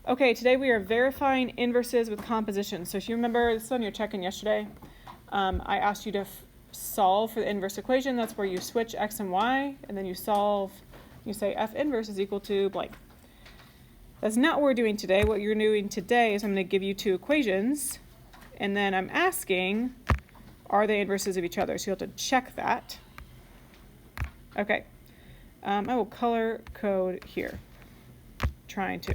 Okay, today we are verifying inverses with composition. So if you remember, this is on your check-in yesterday. I asked you to solve for the inverse equation. That's where you switch x and y, and then you solve. You say f inverse is equal to blank. That's not what we're doing today. What you're doing today is I'm going to give you two equations, and then I'm asking, are they inverses of each other? So you have to check that. Okay. I will color code here. Trying to.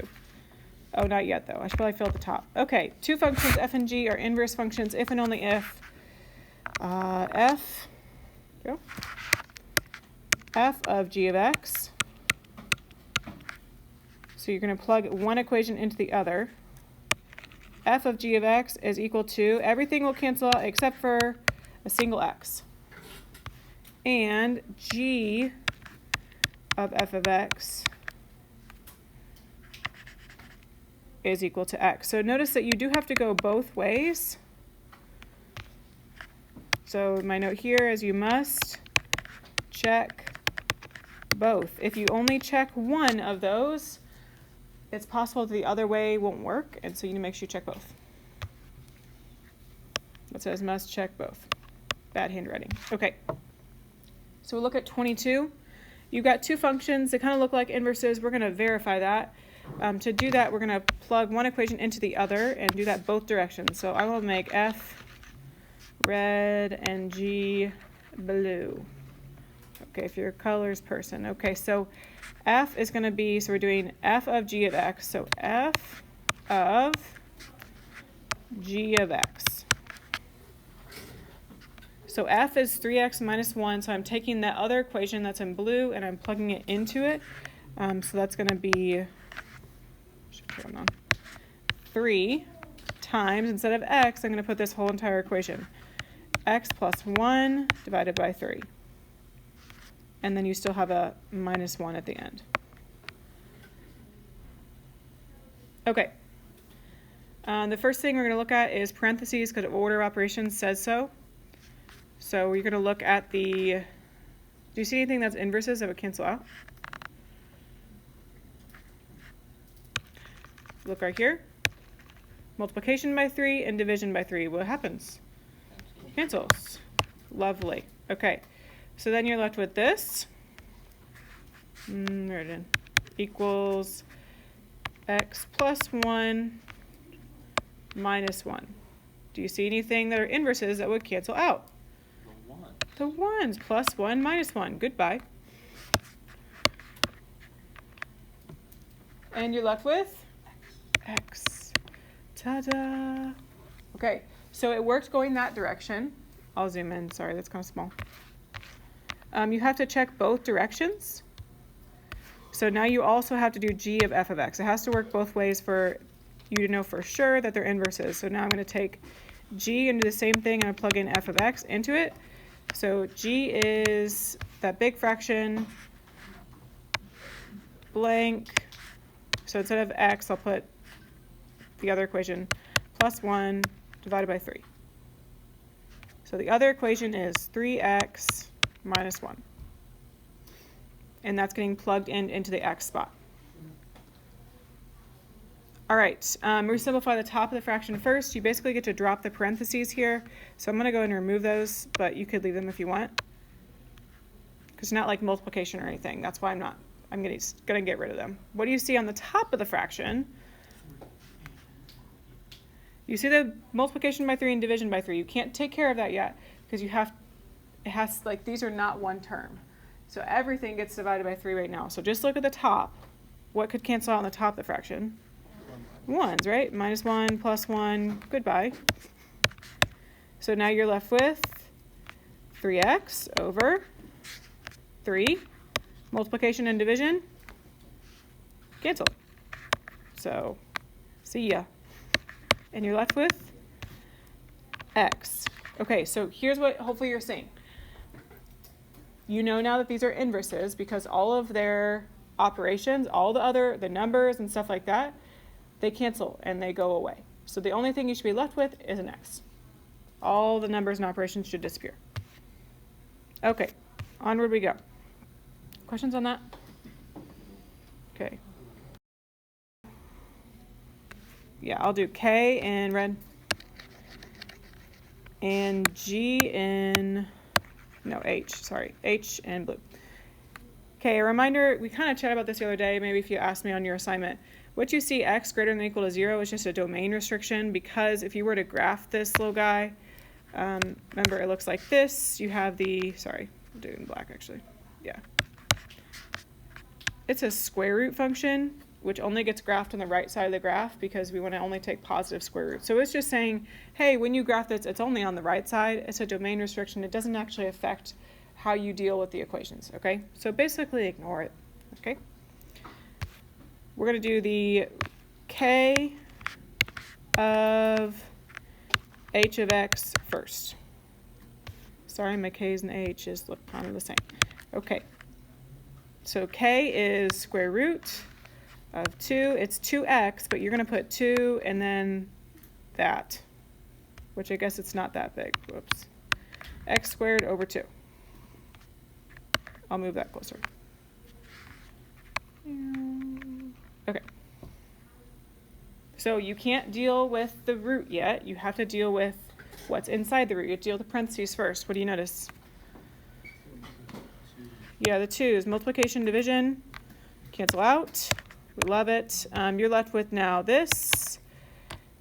Oh, not yet, though. I should probably fill at the top. Okay, two functions, f and g, are inverse functions if and only if f of g of x. So you're going to plug one equation into the other. F of g of x is equal to, everything will cancel out except for a single x. And g of f of x is equal to x. So notice that you do have to go both ways. So my note here is you must check both. If you only check one of those, it's possible that the other way won't work, and so you need to make sure you check both. It says must check both. Bad handwriting. Okay. So we'll look at 22. You've got two functions that kind of look like inverses. We're going to verify that. To do that, we're going to plug one equation into the other and do that both directions. So I will make f red and g blue. Okay, if you're a colors person. Okay, so f is going to be, so we're doing f of g of x. So f of g of x. So f is 3x minus 1. So I'm taking that other equation that's in blue and I'm plugging it into it. So that's going to be 3 times, instead of x, I'm going to put this whole entire equation. X plus 1 divided by 3. And then you still have a minus 1 at the end. Okay. The first thing we're going to look at is parentheses, because order of operations says so. So you're going to look at the, do you see anything that's inverses that would cancel out? Look right here. Multiplication by 3 and division by 3. What happens? Cancels. Lovely. Okay. So then you're left with this. There it is. Equals x plus 1 minus 1. Do you see anything that are inverses that would cancel out? The ones. Plus 1 minus 1. Goodbye. And you're left with x. Ta-da! Okay, so it worked going that direction. I'll zoom in. Sorry, that's kind of small. You have to check both directions. So now you also have to do g of f of x. It has to work both ways for you to know for sure that they're inverses. So now I'm going to take g and do the same thing. I'm going to plug in f of x into it. So g is that big fraction blank. So instead of x, I'll put the other equation, plus 1 divided by 3. So the other equation is 3x minus 1. And that's getting plugged into the x spot. All right, we simplify the top of the fraction first. You basically get to drop the parentheses here. So I'm going to go ahead and remove those, but you could leave them if you want. Because it's not like multiplication or anything. That's why I'm going to get rid of them. What do you see on the top of the fraction? You see the multiplication by 3 and division by 3. You can't take care of that yet because these are not one term. So everything gets divided by 3 right now. So just look at the top. What could cancel out on the top of the fraction? Ones, right? Minus 1, plus 1, goodbye. So now you're left with 3x over 3. Multiplication and division, cancel. So, see ya. And you're left with x. Okay, so here's what hopefully you're seeing. You know now that these are inverses because all of their operations, the numbers and stuff like that, they cancel and they go away. So the only thing you should be left with is an x. All the numbers and operations should disappear. Okay, onward we go. Questions on that? Okay. yeah, I'll do K in red and G in, no, H, sorry, H in blue. Okay, a reminder, we kind of chatted about this the other day, maybe if you asked me on your assignment. What you see x greater than or equal to 0 is just a domain restriction, because if you were to graph this little guy, remember it looks like this. You have the, sorry, I'll do it in black actually, yeah. It's a square root function, which only gets graphed on the right side of the graph because we want to only take positive square roots. So it's just saying, hey, when you graph this, it's only on the right side. It's a domain restriction. It doesn't actually affect how you deal with the equations, okay? So basically ignore it, okay? We're going to do the k of h of x first. Sorry, my k's and h's look kind of the same. Okay, so k is square root of 2. It's 2x, but you're going to put 2 and then that, which I guess it's not that big. Whoops. X squared over 2. I'll move that closer. Okay. So you can't deal with the root yet. You have to deal with what's inside the root. You have to deal with the parentheses first. What do you notice? Yeah, the 2's multiplication, division, cancel out. We love it. You're left with now this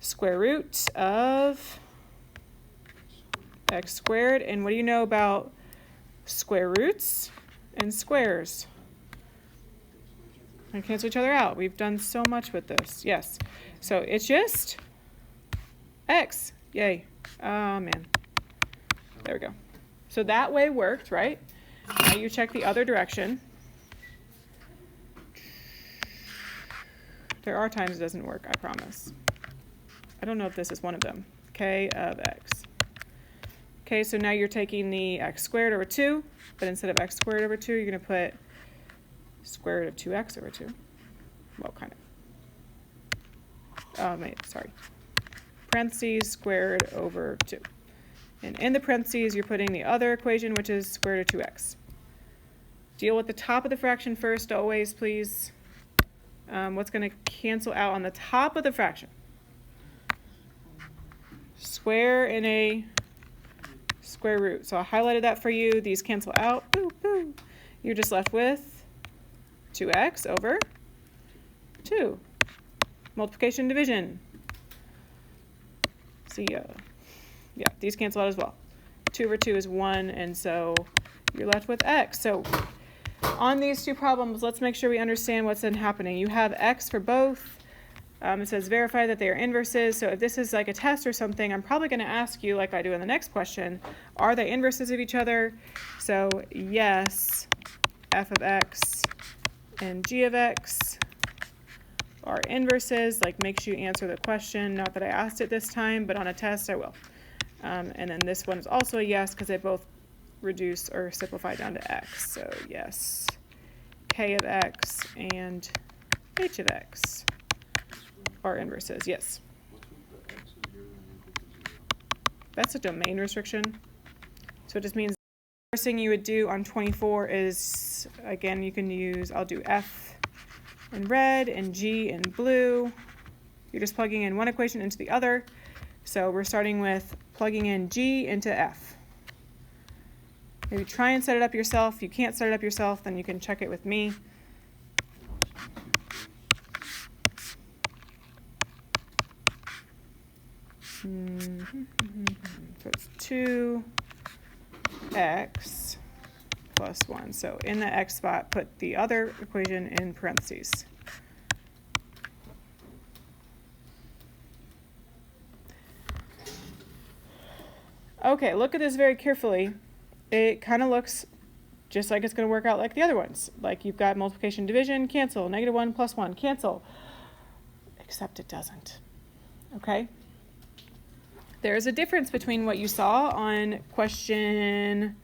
square root of x squared. And what do you know about square roots and squares? And cancel each other out. We've done so much with this. Yes. So it's just x. Yay. Oh, man. There we go. So that way worked, right? Now you check the other direction. There are times it doesn't work, I promise. I don't know if this is one of them. K of x. Okay, so now you're taking the x squared over 2, but instead of x squared over 2, you're going to put square root of 2x over 2. Well, kind of. Sorry. Parentheses squared over 2. And in the parentheses, you're putting the other equation, which is square root of 2x. Deal with the top of the fraction first, always, please. What's going to cancel out on the top of the fraction? Square in a square root. So I highlighted that for you. These cancel out. Boo, boo. You're just left with 2x over 2. Multiplication, division. See ya. Yeah, these cancel out as well. 2 over 2 is 1, and so you're left with x. So on these two problems, let's make sure we understand what's happening. You have x for both. It says verify that they are inverses. So if this is like a test or something, I'm probably going to ask you, like I do in the next question, are they inverses of each other? So yes, f of x and g of x are inverses. Like, make sure you answer the question. Not that I asked it this time, but on a test I will. And then this one is also a yes because they both reduce or simplify down to x. So yes, k of x and h of x are inverses. Yes. That's a domain restriction. So it just means the first thing you would do on 24 is, again, you can use, I'll do f in red and g in blue. You're just plugging in one equation into the other. So we're starting with plugging in g into f. Maybe try and set it up yourself. If you can't set it up yourself, then you can check it with me. So it's 2x plus 1. So in the x spot, put the other equation in parentheses. Okay, look at this very carefully. It kind of looks just like it's going to work out like the other ones. Like you've got multiplication, division, cancel, -1 plus 1, cancel. Except it doesn't. Okay? There's a difference between what you saw on question,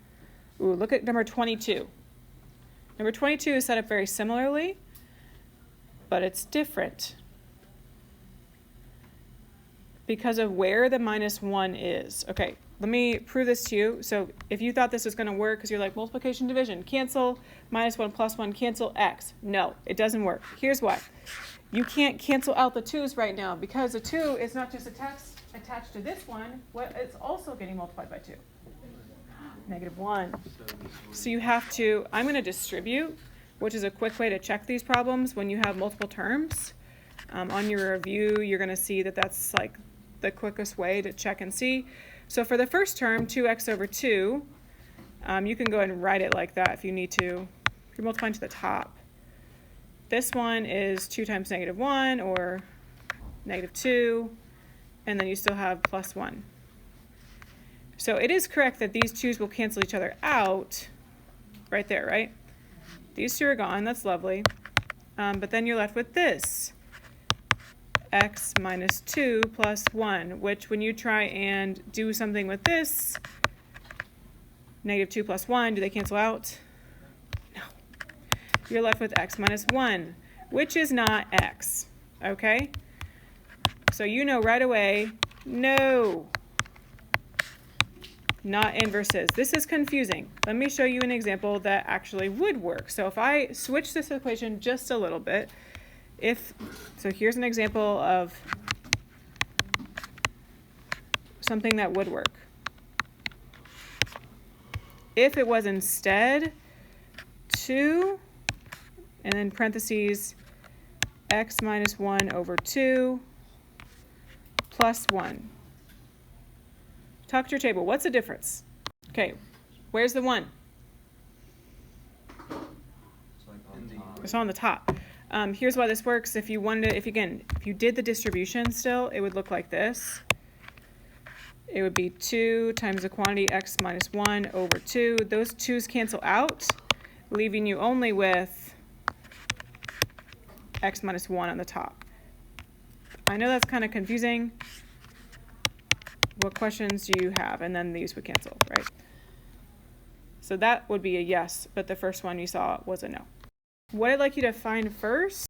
look at number 22. Number 22 is set up very similarly, but it's different because of where the -1 is. Okay, let me prove this to you. So if you thought this was going to work because you're like multiplication, division, cancel, -1 plus 1, cancel x. No, it doesn't work. Here's why. You can't cancel out the 2's right now because the 2 is not just attached to this one, it's also getting multiplied by 2. -1. So you have to, I'm going to distribute, which is a quick way to check these problems when you have multiple terms. On your review, you're going to see that that's like the quickest way to check and see. So for the first term, 2x over 2, you can go ahead and write it like that if you need to. If you're multiplying to the top. This one is 2 times -1 or -2, and then you still have +1. So it is correct that these 2's will cancel each other out right there, right? These 2 are gone, that's lovely. But then you're left with this, x minus 2 plus 1, which when you try and do something with this, -2 plus 1, do they cancel out? No. You're left with x minus 1, which is not x, okay? So you know right away, no, not inverses. This is confusing. Let me show you an example that actually would work. So if I switch this equation just a little bit, so here's an example of something that would work. If it was instead 2, and then parentheses, x minus 1 over 2 plus 1. Talk to your table. What's the difference? Okay, where's the 1? It's on the top. Here's why this works. If you did the distribution still, it would look like this. It would be 2 times the quantity x minus 1 over 2. Those 2's cancel out, leaving you only with x minus 1 on the top. I know that's kind of confusing. What questions do you have? And then these would cancel, right? So that would be a yes, but the first one you saw was a no. What I'd like you to find first